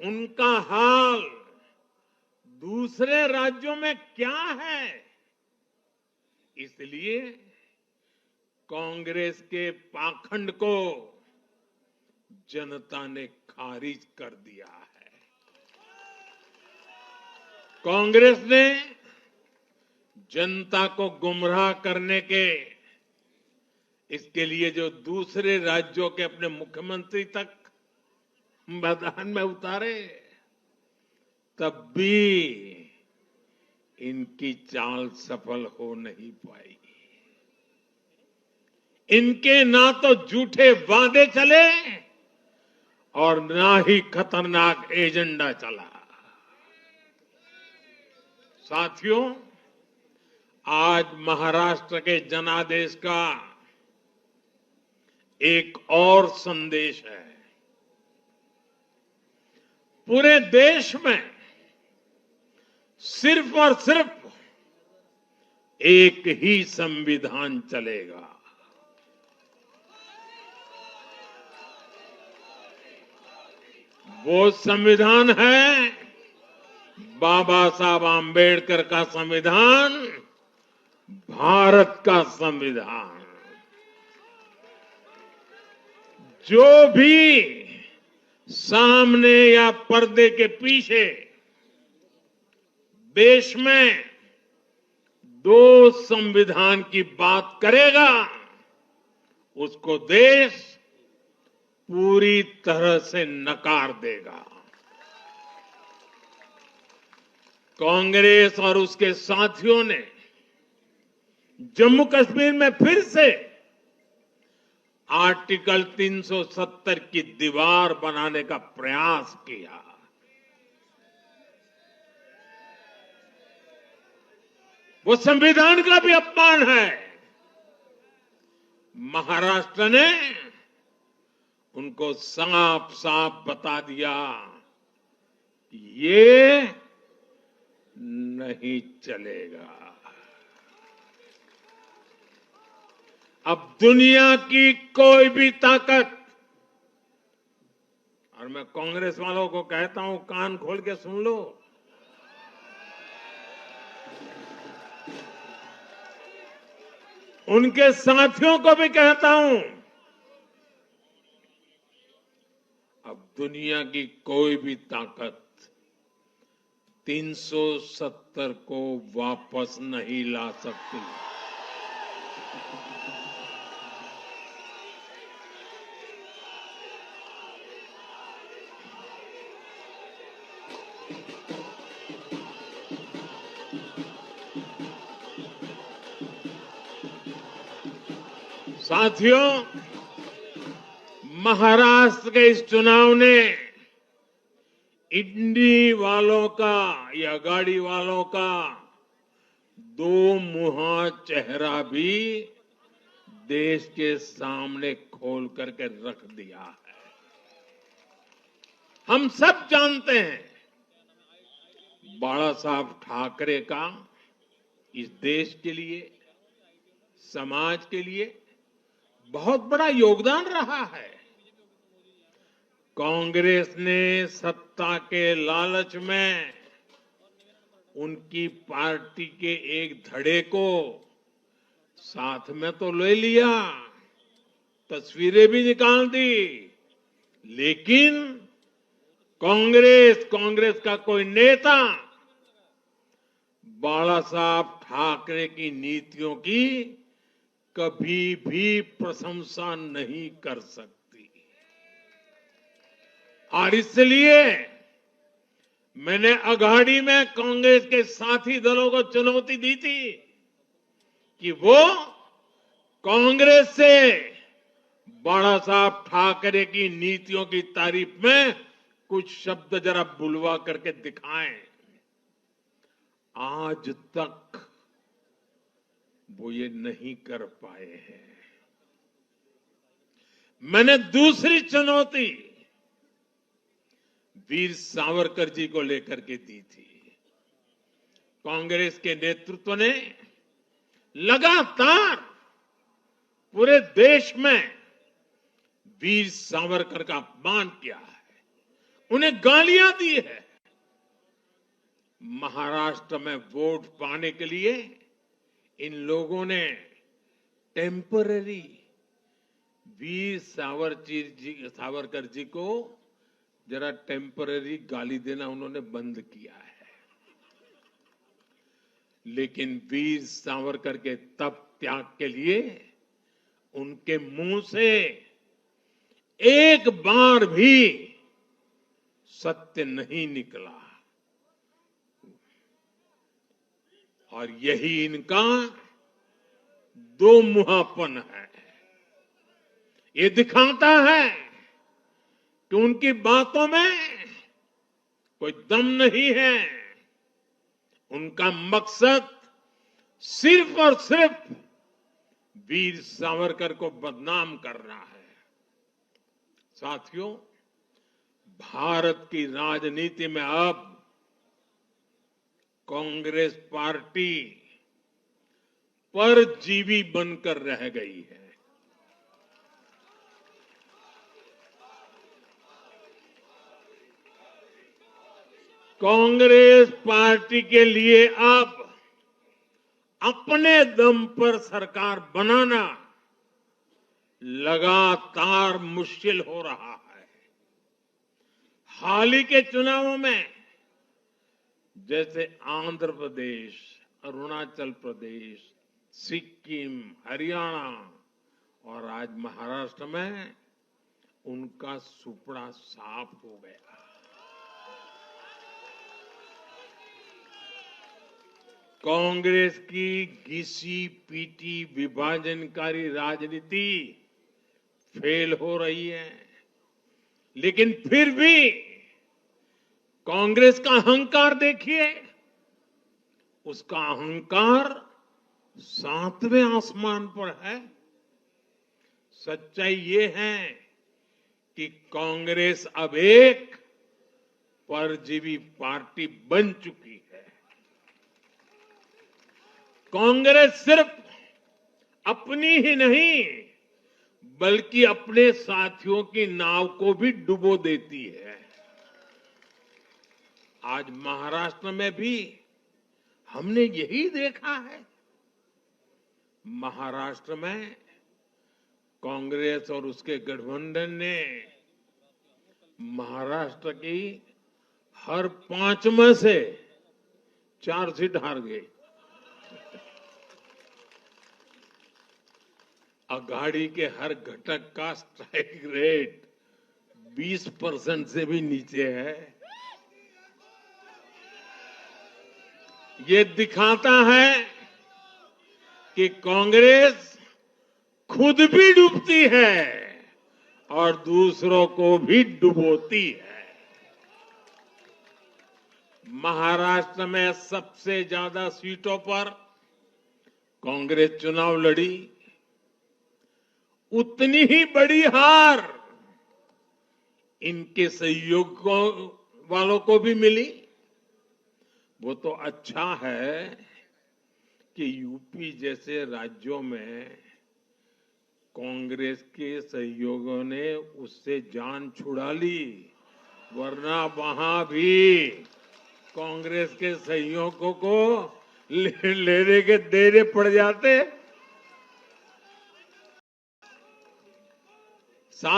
उनका हाल दूसरे राज्यों में क्या है, इसलिए कांग्रेस के पाखंड को जनता ने खारिज कर दिया है। कांग्रेस ने जनता को गुमराह करने के इसके लिए जो दूसरे राज्यों के अपने मुख्यमंत्री तक मैदान में उतारे, तब भी इनकी चाल सफल हो नहीं पाई। इनके ना तो झूठे वादे चले और ना ही खतरनाक एजेंडा चला। साथियों, आज महाराष्ट्र के जनादेश का एक और संदेश है। पूरे देश में सिर्फ और सिर्फ एक ही संविधान चलेगा। वो संविधान है बाबा साहब आम्बेडकर का संविधान, भारत का संविधान। जो भी सामने या पर्दे के पीछे देश में दो संविधान की बात करेगा, उसको देश पूरी तरह से नकार देगा। कांग्रेस और उसके साथियों ने जम्मू कश्मीर में फिर से आर्टिकल 370 की दीवार बनाने का प्रयास किया। वो संविधान का भी अपमान है। महाराष्ट्र ने उनको साफ साफ बता दिया कि ये नहीं चलेगा। अब दुनिया की कोई भी ताकत, और मैं कांग्रेस वालों को कहता हूं, कान खोल के सुन लो, उनके साथियों को भी कहता हूं, अब दुनिया की कोई भी ताकत 370 को वापस नहीं ला सकती। साथियों, महाराष्ट्र के इस चुनाव ने इंडी वालों का या गाड़ी वालों का दो मुहा चेहरा भी देश के सामने खोल करके रख दिया है। हम सब जानते हैं बाला साहब ठाकरे का इस देश के लिए, समाज के लिए बहुत बड़ा योगदान रहा है। कांग्रेस ने सत्ता के लालच में उनकी पार्टी के एक धड़े को साथ में तो ले लिया, तस्वीरें भी निकाल दी, लेकिन कांग्रेस का कोई नेता बाला साहब ठाकरे की नीतियों की कभी भी प्रशंसा नहीं कर सकती। और इसलिए मैंने अघाड़ी में कांग्रेस के साथी दलों को चुनौती दी थी कि वो कांग्रेस से बाला साहब ठाकरे की नीतियों की तारीफ में कुछ शब्द जरा बुलवा करके दिखाएं। आज तक वो ये नहीं कर पाए हैं। मैंने दूसरी चुनौती वीर सावरकर जी को लेकर के दी थी। कांग्रेस के नेतृत्व ने लगातार पूरे देश में वीर सावरकर का अपमान किया है, उन्हें गालियां दी है। महाराष्ट्र में वोट पाने के लिए इन लोगों ने टेम्पररी वीर सावरकर जी को जरा टेम्पररी गाली देना उन्होंने बंद किया है। लेकिन वीर सावरकर के तप त्याग के लिए उनके मुंह से एक बार भी सत्य नहीं निकला और यही इनका दो मुहापन है। ये दिखाता है कि उनकी बातों में कोई दम नहीं है। उनका मकसद सिर्फ और सिर्फ वीर सावरकर को बदनाम करना है। साथियों, भारत की राजनीति में अब कांग्रेस पार्टी परजीवी बनकर रह गई है। कांग्रेस पार्टी के लिए अब अपने दम पर सरकार बनाना लगातार मुश्किल हो रहा है। हाल ही के चुनावों में जैसे आंध्र प्रदेश, अरुणाचल प्रदेश, सिक्किम, हरियाणा और आज महाराष्ट्र में उनका सुपड़ा साफ हो गया। कांग्रेस की घिसी पीटी विभाजनकारी राजनीति फेल हो रही है। लेकिन फिर भी कांग्रेस का अहंकार देखिए, उसका अहंकार 7वें आसमान पर है। सच्चाई ये है कि कांग्रेस अब एक परजीवी पार्टी बन चुकी है। कांग्रेस सिर्फ अपनी ही नहीं बल्कि अपने साथियों की नाव को भी डुबो देती है। आज महाराष्ट्र में भी हमने यही देखा है। महाराष्ट्र में कांग्रेस और उसके गठबंधन ने महाराष्ट्र की हर 5 में से 4 सीट हार गए। अघाड़ी के हर घटक का स्ट्राइक रेट 20% से भी नीचे है। ये दिखाता है कि कांग्रेस खुद भी डूबती है और दूसरों को भी डुबोती है। महाराष्ट्र में सबसे ज्यादा सीटों पर कांग्रेस चुनाव लड़ी। उतनी ही बड़ी हार इनके सहयोग वालों को भी मिली। वो तो अच्छा है कि यूपी जैसे राज्यों में कांग्रेस के सहयोगियों ने उससे जान छुड़ा ली, वरना वहां भी कांग्रेस के सहयोगियों को लेने के देने पड़ जाते।